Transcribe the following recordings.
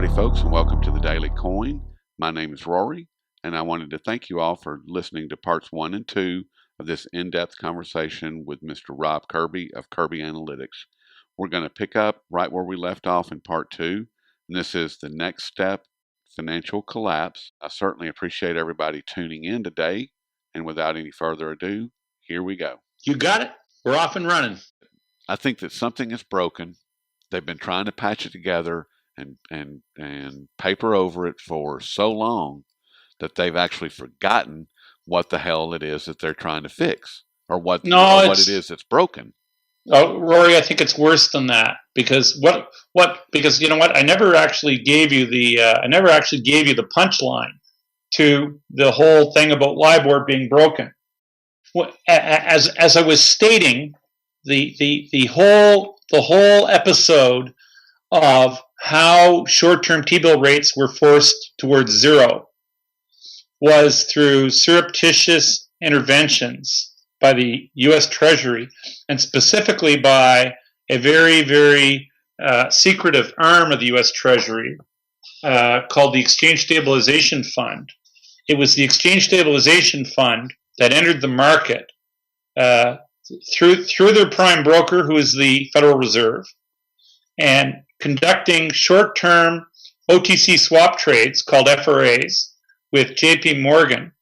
Howdy, folks, and welcome to the Daily Coin. My name is Rory, and I wanted to thank you all for listening to parts 1 and 2 of this in-depth conversation with Mr. Rob Kirby of Kirby Analytics. We're going to pick up right where we left off in part 2, and this is the next step, financial collapse. I certainly appreciate everybody tuning in today, and without any further ado, here we go. You got it? We're off and running. I think that something is broken. They've been trying to patch it together and paper over it for so long that they've actually forgotten what the hell it is that they're trying to fix, or what it is that's broken. Oh, Rory, I think it's worse than that, because because you know what? I never actually gave you the punchline to the whole thing about LIBOR being broken. As I was stating, the whole episode of how short-term T-bill rates were forced towards zero was through surreptitious interventions by the U.S. Treasury, and specifically by a very, very secretive arm of the U.S. Treasury called the Exchange Stabilization Fund. It was the Exchange Stabilization Fund that entered the market through their prime broker, who is the Federal Reserve, and conducting short-term OTC swap trades called FRAs with JP Morgan.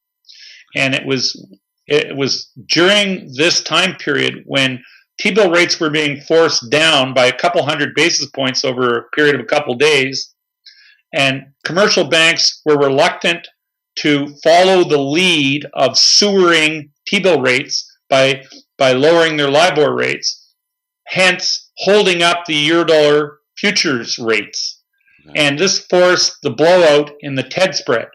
And it was during this time period when T-bill rates were being forced down by a couple hundred basis points over a period of a couple days, and commercial banks were reluctant to follow the lead of sewering T-bill rates by lowering their LIBOR rates, hence holding up the euro-dollar futures rates. And this forced the blowout in the TED spread,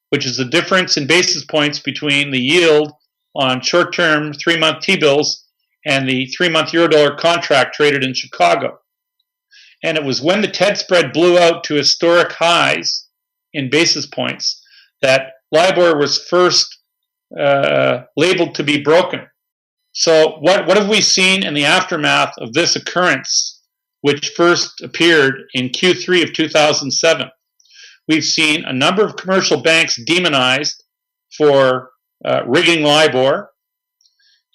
which is the difference in basis points between the yield on short-term 3-month T-bills and the 3-month euro-dollar contract traded in Chicago. And it was when the TED spread blew out to historic highs in basis points that LIBOR was first labeled to be broken. So what have we seen in the aftermath of this occurrence, which first appeared in Q3 of 2007? We've seen a number of commercial banks demonized for rigging LIBOR,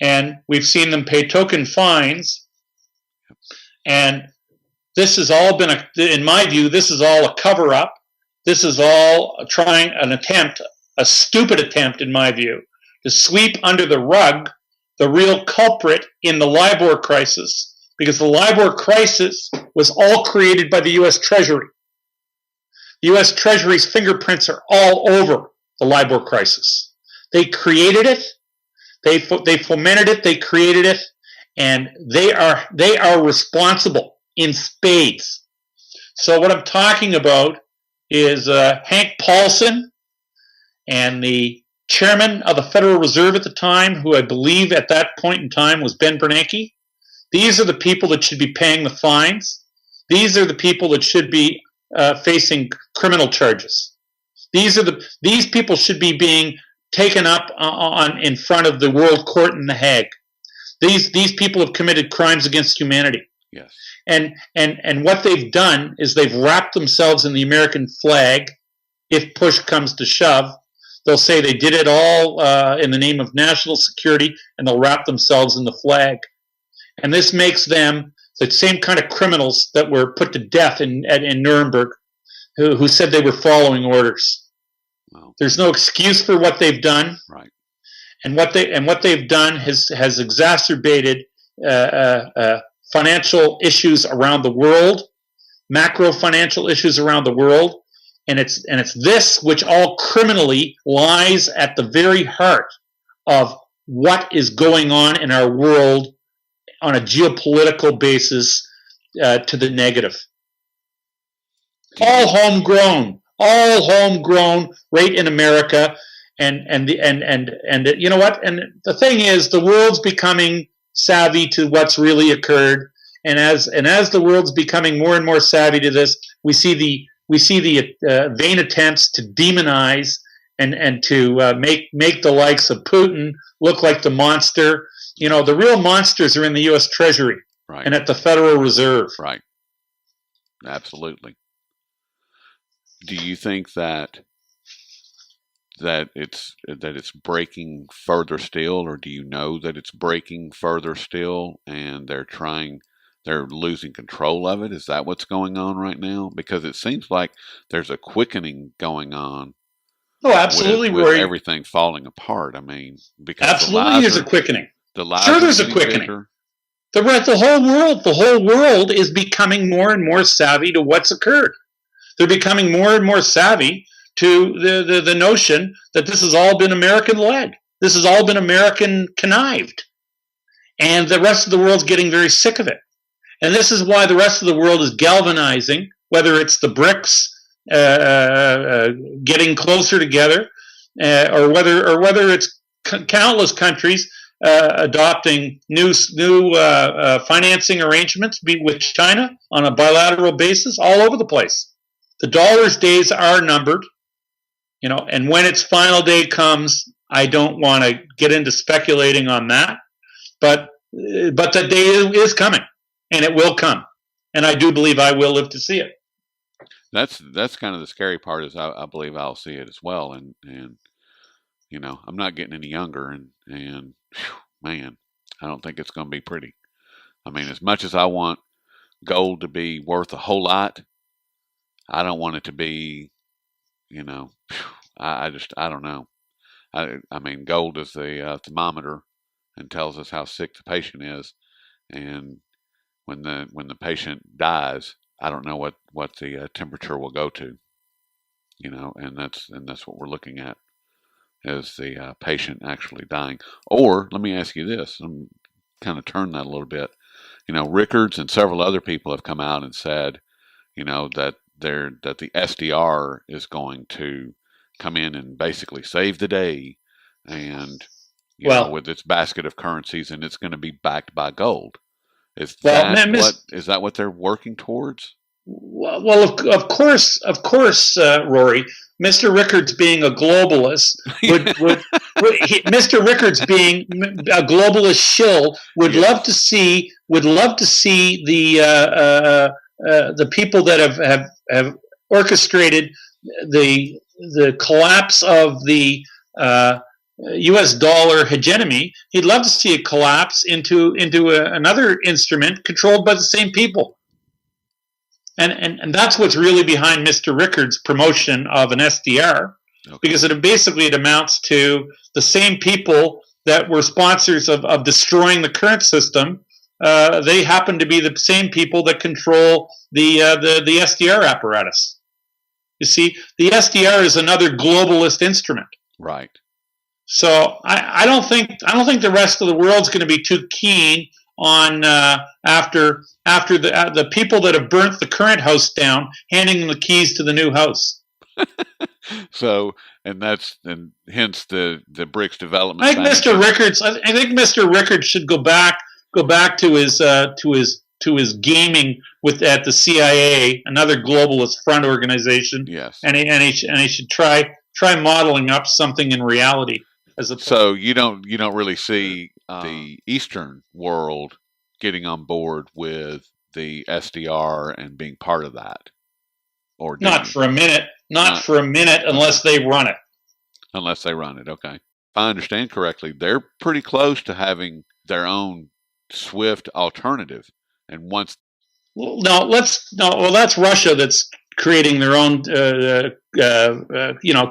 and we've seen them pay token fines. And this has all been, in my view, this is all a cover-up. This is all a stupid attempt, in my view, to sweep under the rug the real culprit in the LIBOR crisis, because the LIBOR crisis was all created by the U.S. Treasury. The U.S. Treasury's fingerprints are all over the LIBOR crisis. They created it, they fomented it, they created it, and they are responsible in spades. So what I'm talking about is Hank Paulson and the chairman of the Federal Reserve at the time, who I believe at that point in time was Ben Bernanke. These are the people that should be paying the fines. These are the people that should be facing criminal charges. These people should be being taken up in front of the World Court in The Hague. These people have committed crimes against humanity. Yes. And what they've done is they've wrapped themselves in the American flag. If push comes to shove, they'll say they did it all in the name of national security, and they'll wrap themselves in the flag. And this makes them the same kind of criminals that were put to death in Nuremberg, who said they were following orders. Wow. There's no excuse for what they've done. Right. And what they've done has exacerbated financial issues around the world, macro financial issues around the world, and it's this which all criminally lies at the very heart of what is going on in our world on a geopolitical basis to the negative. All homegrown right in America, and you know what? And the thing is, the world's becoming savvy to what's really occurred, and as the world's becoming more and more savvy to this, we see the vain attempts to demonize and to make the likes of Putin look like the monster. You know, the real monsters are in the U.S. Treasury, right, and at the Federal Reserve. Right. Absolutely. Do you think that it's breaking further still, or do you know that it's breaking further still, and they're losing control of it? Is that what's going on right now? Because it seems like there's a quickening going on Oh, with absolutely, Rory. everything falling apart. I mean, because Absolutely, there's a quickening. the Sure, lies are there's a getting quickening. bigger. The whole world is becoming more and more savvy to what's occurred. They're becoming more and more savvy to the notion that this has all been American led. This has all been American connived. And the rest of the world's getting very sick of it. And this is why the rest of the world is galvanizing, whether it's the BRICS getting closer together, or whether it's countless countries adopting new financing arrangements with China on a bilateral basis all over the place. The dollar's days are numbered, and when its final day comes, I don't want to get into speculating on that, but that day is coming, and it will come, and I do believe I will live to see it. That's kind of the scary part, is I believe I'll see it as well, and I'm not getting any younger, and whew, man, I don't think it's going to be pretty. I mean, as much as I want gold to be worth a whole lot, I don't want it to be, whew, I don't know. I mean, gold is the thermometer and tells us how sick the patient is, and when the patient dies, I don't know what the temperature will go to, and that's what we're looking at, is the patient actually dying. Or let me ask you this, and kind of turn that a little bit. Rickards and several other people have come out and said, that the SDR is going to come in and basically save the day, and Well, with its basket of currencies, and it's going to be backed by gold. Is well, that man, what is that what they're working towards? of course, Rory. Mr. Rickards being a globalist Mr. Rickards being a globalist shill would Yes. love to see the people that have orchestrated the collapse of the U.S. dollar hegemony. He'd love to see it collapse into another instrument controlled by the same people. And that's what's really behind Mr. Rickards' promotion of an SDR, Okay. because it amounts to the same people that were sponsors of destroying the current system. They happen to be the same people that control the SDR apparatus. You see, the SDR is another globalist instrument. Right. So I don't think the rest of the world's going to be too keen on after the people that have burnt the current house down, handing them the keys to the new house. So, and hence the BRICS development. I think Mr. Rickards should go back to his gaming at the CIA, another globalist front organization. Yes. And he should try modeling up something in reality. So you don't really see the Eastern world getting on board with the SDR and being part of that, or not for a minute, unless they run it. Unless they run it, okay. If I understand correctly, they're pretty close to having their own SWIFT alternative, and once. That's Russia that's creating their own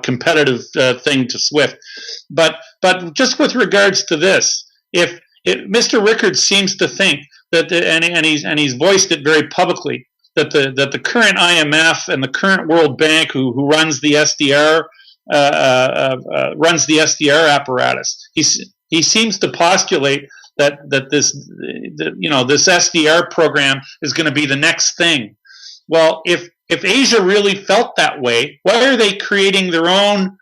competitive thing to SWIFT. But just with regards to this, if Mr. Rickards seems to think that and he's voiced it very publicly, that the current IMF and the current World Bank who runs the SDR apparatus, he seems to postulate that this SDR program is going to be the next thing. Well, if Asia really felt that way, why are they creating their own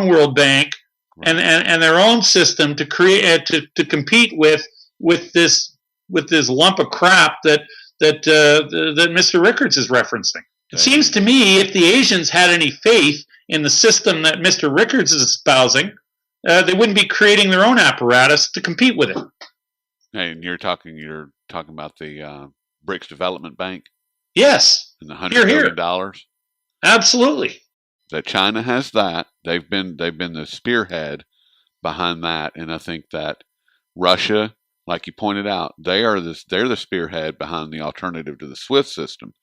World Bank and their own system to create to compete with this lump of crap that Mr. Rickards is referencing? It seems to me, if the Asians had any faith in the system that Mr. Rickards is espousing, they wouldn't be creating their own apparatus to compete with it. And you're talking about the BRICS Development Bank? Yes. And the $100 billion? Absolutely. That China has that. They've been the spearhead behind that, and I think that Russia, like you pointed out, they're the spearhead behind the alternative to the SWIFT system.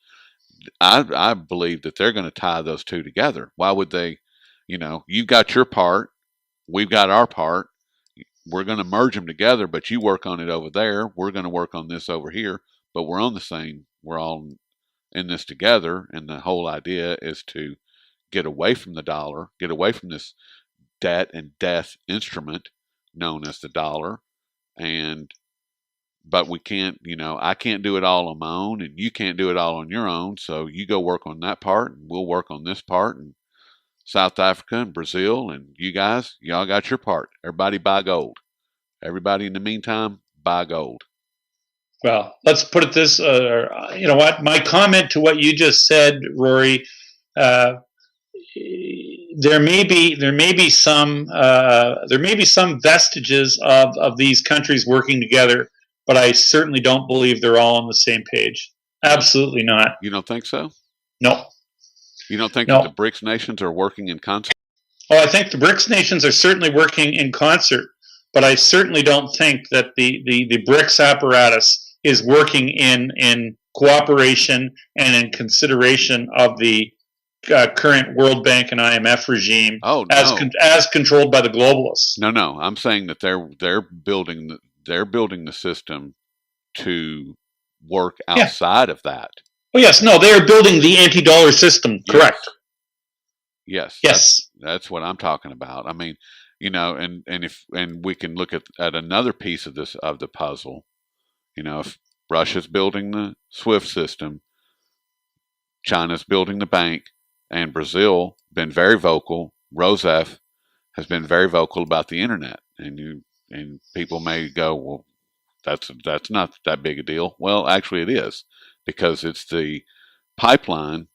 I believe that they're going to tie those two together. Why would they? You know, you've got your part, we've got our part. We're going to merge them together, but you work on it over there. We're going to work on this over here, but we're on the same. We're all in this together, and the whole idea is to get away from the dollar, get away from this debt and death instrument known as the dollar, and but we can't, you know, I can't do it all on my own, and you can't do it all on your own. So you go work on that part, and we'll work on this part, and South Africa and Brazil, and you guys, y'all got your part. Everybody buy gold. Everybody in the meantime, buy gold. Well, let's put it this. You know what? My comment to what you just said, Rory. Uh, there may be some vestiges of these countries working together, but I certainly don't believe they're all on the same page. Absolutely not. You don't think so? No. You don't think that the No. BRICS nations are working in concert? Oh, I think the BRICS nations are certainly working in concert, but I certainly don't think that the BRICS apparatus is working in cooperation and in consideration of the current World Bank and IMF regime as controlled by the globalists. No. I'm saying that they're building the system to work outside of that. Oh yes, no, they are building the anti-dollar system. Yes. Correct. Yes. That's what I'm talking about. I mean, you know, and we can look at another piece of the puzzle. You know, if Russia's building the SWIFT system, China's building the bank, and Brazil been very vocal. Rousseff has been very vocal about the internet, and people may go, well, that's not that big a deal. Well, actually, it is, because it's the pipeline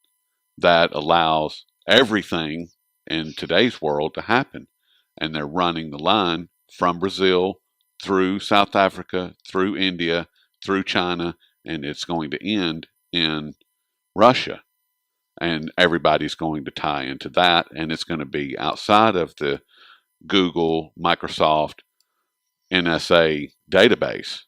that allows everything in today's world to happen, and they're running the line from Brazil through South Africa, through India, through China, and it's going to end in Russia. And everybody's going to tie into that, and it's going to be outside of the Google, Microsoft, NSA database.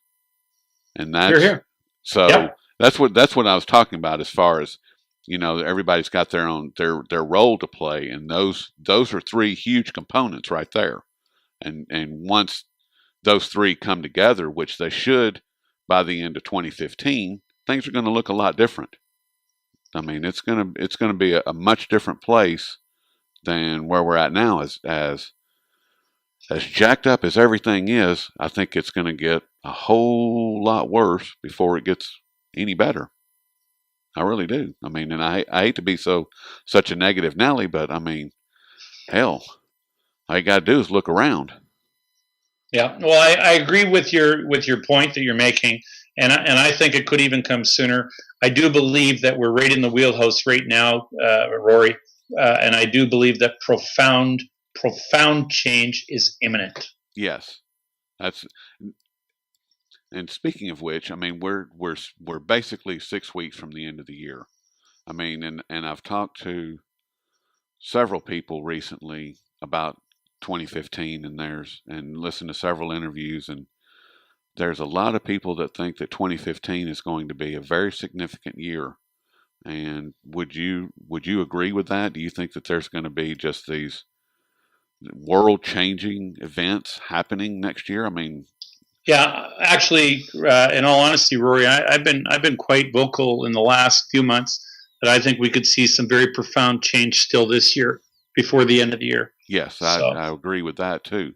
And that's Here. so Yep. that's what I was talking about, as far as, you know, everybody's got their own their role to play, and those are three huge components right there. And once those three come together, which they should by the end of 2015, things are going to look a lot different. I mean, it's gonna be a much different place than where we're at now. As jacked up as everything is, I think it's going to get a whole lot worse before it gets any better. I really do. I mean, and I hate to be such a negative Nelly, but I mean, hell, all you got to do is look around. Yeah. Well, I agree with your point that you're making, and I think it could even come sooner. I do believe that we're right in the wheelhouse right now, Rory, and I do believe that profound change is imminent. Yes, that's. And speaking of which, I mean, we're basically 6 weeks from the end of the year. I mean, and I've talked to several people recently about 2015, and listened to several interviews, and there's a lot of people that think that 2015 is going to be a very significant year. And would you agree with that? Do you think that there's going to be just these world changing events happening next year? I mean, yeah, actually, in all honesty, Rory, I've been quite vocal in the last few months that I think we could see some very profound change still this year before the end of the year. Yes, I agree with that too.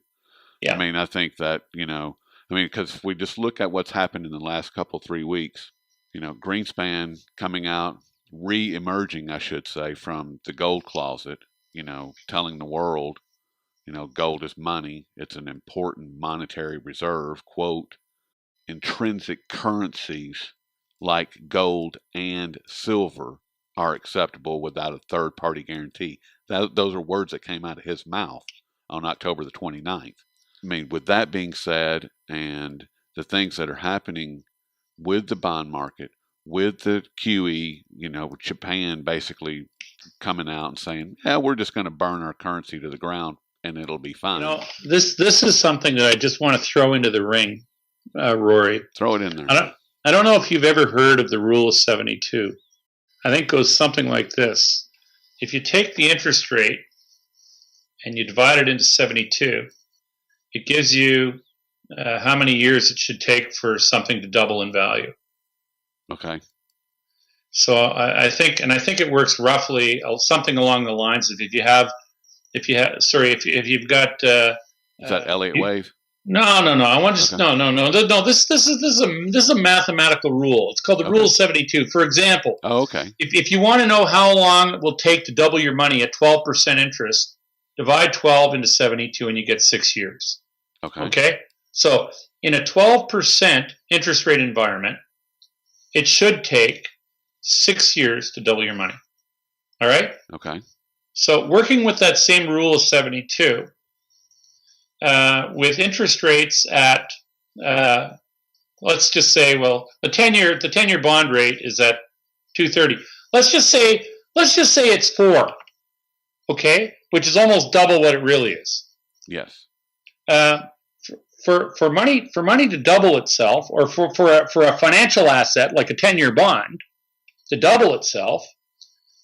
Yeah. I mean, I think that, you know, I mean, because if we just look at what's happened in the last 3 weeks, you know, Greenspan coming out, re-emerging, I should say, from the gold closet, you know, telling the world, you know, gold is money. It's an important monetary reserve. Quote, intrinsic currencies like gold and silver are acceptable without a third party guarantee. Those are words that came out of his mouth on October the 29th. I mean, with that being said, and the things that are happening with the bond market, with the QE, you know, with Japan basically coming out and saying, "Yeah, we're just going to burn our currency to the ground and it'll be fine." This is something that I just want to throw into the ring, Rory. Throw it in there. I don't know if you've ever heard of the rule of 72. I think it goes something like this. If you take the interest rate and you divide it into 72, it gives you how many years it should take for something to double in value. Okay. So I think it works roughly something along the lines of if you've got is that Elliott wave? No. I want to no. This is a mathematical rule. It's called the rule of 72. For example, okay. If you want to know how long it will take to double your money at 12% interest, divide 12 into 72 and you get 6 years. Okay. So in a 12% interest rate environment, it should take 6 years to double your money. All right? Okay. So working with that same rule of 72, with interest rates at, let's just say, well, the 10-year bond rate is at 2.30. Let's just say it's 4, okay, which is almost double what it really is. Yes. For money to double itself, or for a financial asset like a 10-year bond to double itself,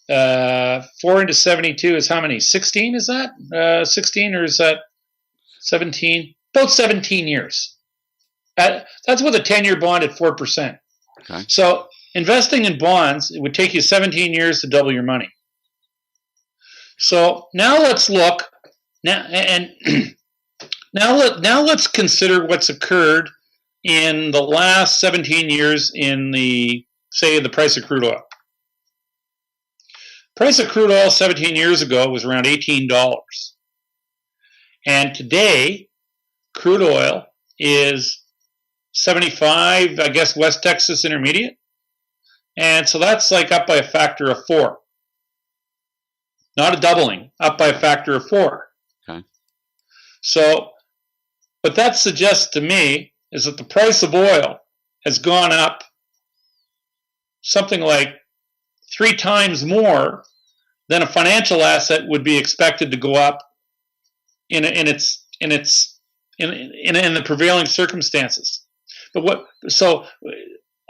4 into 72 is how many? 16 is that? 16 or is that 17? About 17 years. That's with a 10-year bond at 4%. Okay. So investing in bonds, it would take you 17 years to double your money. So now let's look Now let's consider what's occurred in the last 17 years in the price of crude oil. Price of crude oil 17 years ago was around $18. And today, crude oil is 75, I guess, West Texas Intermediate. And so that's like up by a factor of 4. Not a doubling, up by a factor of 4. Okay. So what that suggests to me is that the price of oil has gone up something like 3 times more than a financial asset would be expected to go up in the prevailing circumstances. But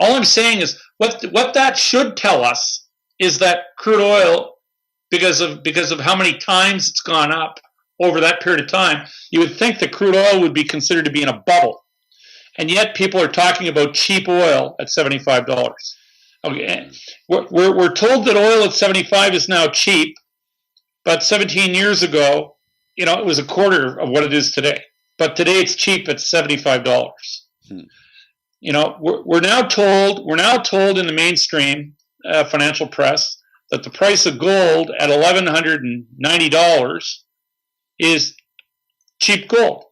all I'm saying is what that should tell us is that crude oil, because of how many times it's gone up over that period of time, you would think that crude oil would be considered to be in a bubble. And yet people are talking about cheap oil at $75. Okay, we're told that oil at 75 is now cheap, but 17 years ago, it was a quarter of what it is today. But today it's cheap at $75. We're now told in the mainstream financial press that the price of gold at $1,190 is cheap gold.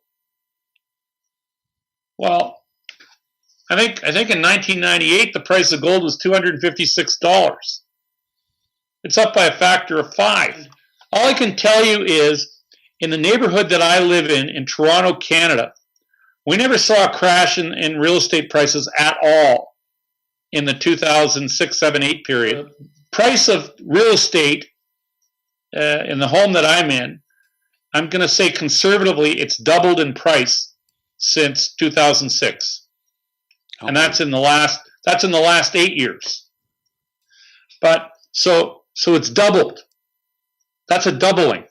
Well, I think in 1998 the price of gold was $256. It's up by a factor of 5. All I can tell you is, in the neighborhood that I live in Toronto, Canada, we never saw a crash in real estate prices at all in the 2006, 7, 8 period. Price of real estate in the home that I'm in, I'm going to say conservatively, it's doubled in price since 2006. Okay. And that's in the last 8 years. But so it's doubled. That's a doubling.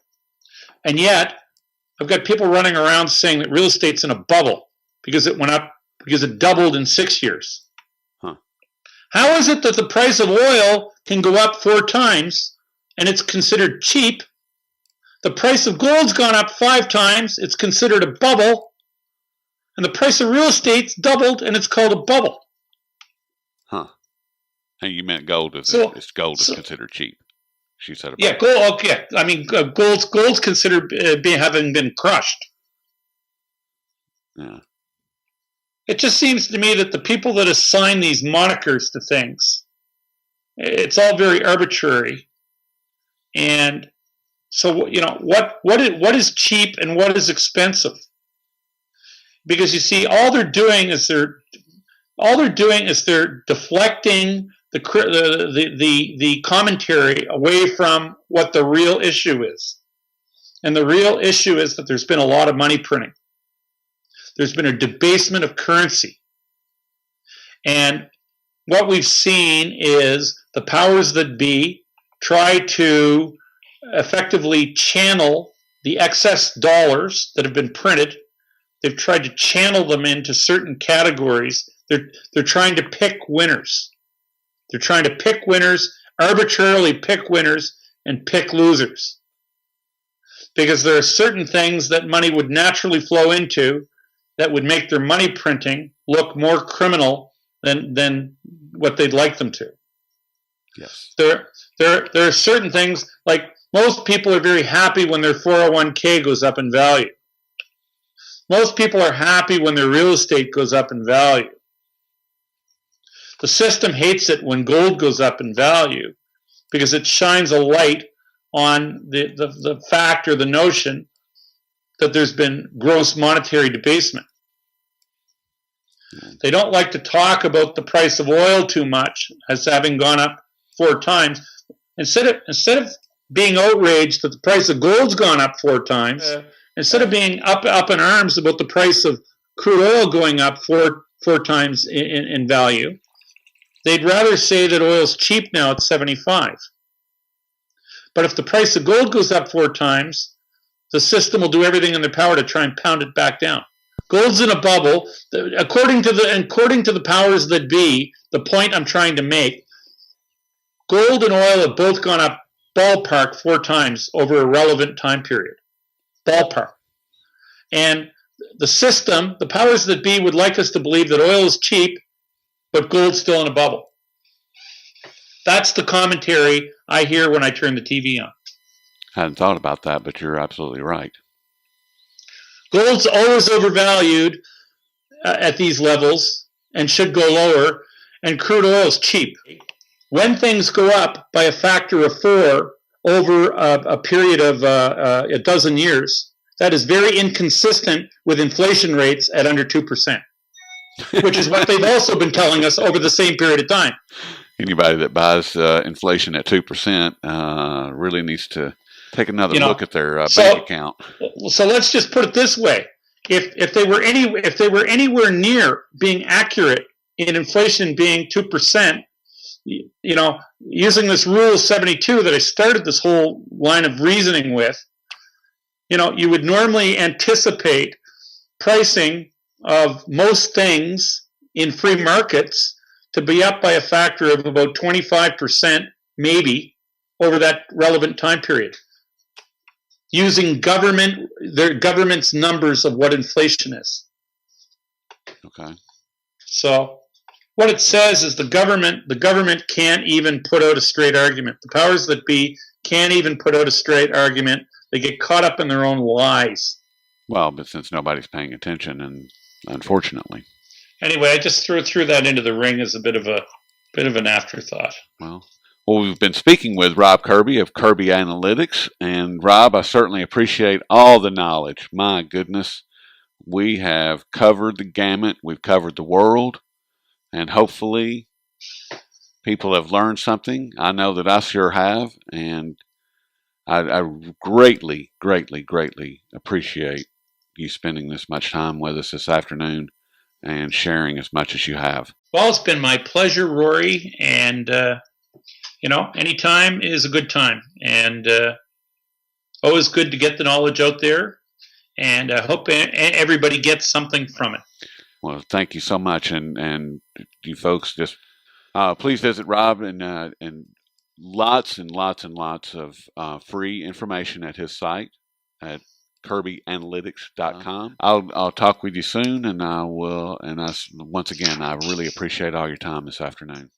And yet, I've got people running around saying that real estate's in a bubble because it went up, because it doubled in 6 years. Huh. How is it that the price of oil can go up 4 times and it's considered cheap? The price of gold's gone up 5 times, it's considered a bubble. And the price of real estate's doubled and it's called a bubble. Huh. And you meant gold is considered cheap. She said about yeah, gold. Okay, I mean gold's considered having been crushed. Yeah. It just seems to me that the people that assign these monikers to things, it's all very arbitrary. And so what is cheap and what is expensive? Because you see, all they're doing is they're deflecting the commentary away from what the real issue is. And the real issue is that there's been a lot of money printing. There's been a debasement of currency. And what we've seen is the powers that be try to effectively channel the excess dollars that have been printed. They've tried to channel them into certain categories. They're trying to pick winners. They're trying to pick winners, arbitrarily pick winners, and pick losers. Because there are certain things that money would naturally flow into that would make their money printing look more criminal than what they'd like them to. Yes. There are certain things, like most people are very happy when their 401k goes up in value. Most people are happy when their real estate goes up in value. The system hates it when gold goes up in value because it shines a light on the fact or the notion that there's been gross monetary debasement. They don't like to talk about the price of oil too much as having gone up 4 times. Instead of being outraged that the price of gold's gone up 4 times, instead of being up in arms about the price of crude oil going up four times in value, they'd rather say that oil's cheap now at 75. But if the price of gold goes up 4 times, the system will do everything in their power to try and pound it back down. Gold's in a bubble. According to the powers that be, the point I'm trying to make, gold and oil have both gone up ballpark 4 times over a relevant time period. Ballpark. And the system, the powers that be, would like us to believe that oil is cheap, but gold's still in a bubble. That's the commentary I hear when I turn the TV on. I hadn't thought about that, but you're absolutely right. Gold's always overvalued at these levels and should go lower, and crude oil is cheap. When things go up by a factor of 4 over a period of a dozen years, that is very inconsistent with inflation rates at under 2%, which is what they've also been telling us over the same period of time. Anybody that buys inflation at 2% really needs to take another look at their bank account. So let's just put it this way: if they were anywhere near being accurate in inflation being 2%, using this rule 72 that I started this whole line of reasoning with, you would normally anticipate pricing of most things in free markets to be up by a factor of about 25%, maybe, over that relevant time period, using their government's numbers of what inflation is. Okay. So what it says is the government can't even put out a straight argument. The powers that be can't even put out a straight argument. They get caught up in their own lies. Well, but since nobody's paying attention, and unfortunately. Anyway, I just threw that into the ring as a bit of an afterthought. Well, we've been speaking with Rob Kirby of Kirby Analytics, and Rob, I certainly appreciate all the knowledge. My goodness, we have covered the gamut. We've covered the world, and hopefully people have learned something. I know that I sure have, and I greatly, greatly, greatly appreciate you spending this much time with us this afternoon and sharing as much as you have. Well, it's been my pleasure, Rory, and any time is a good time, and always good to get the knowledge out there, and I hope everybody gets something from it. Well, thank you so much, and you folks just please visit Rob and lots and lots and lots of free information at his site at KirbyAnalytics.com. I'll talk with you soon, and once again, I really appreciate all your time this afternoon.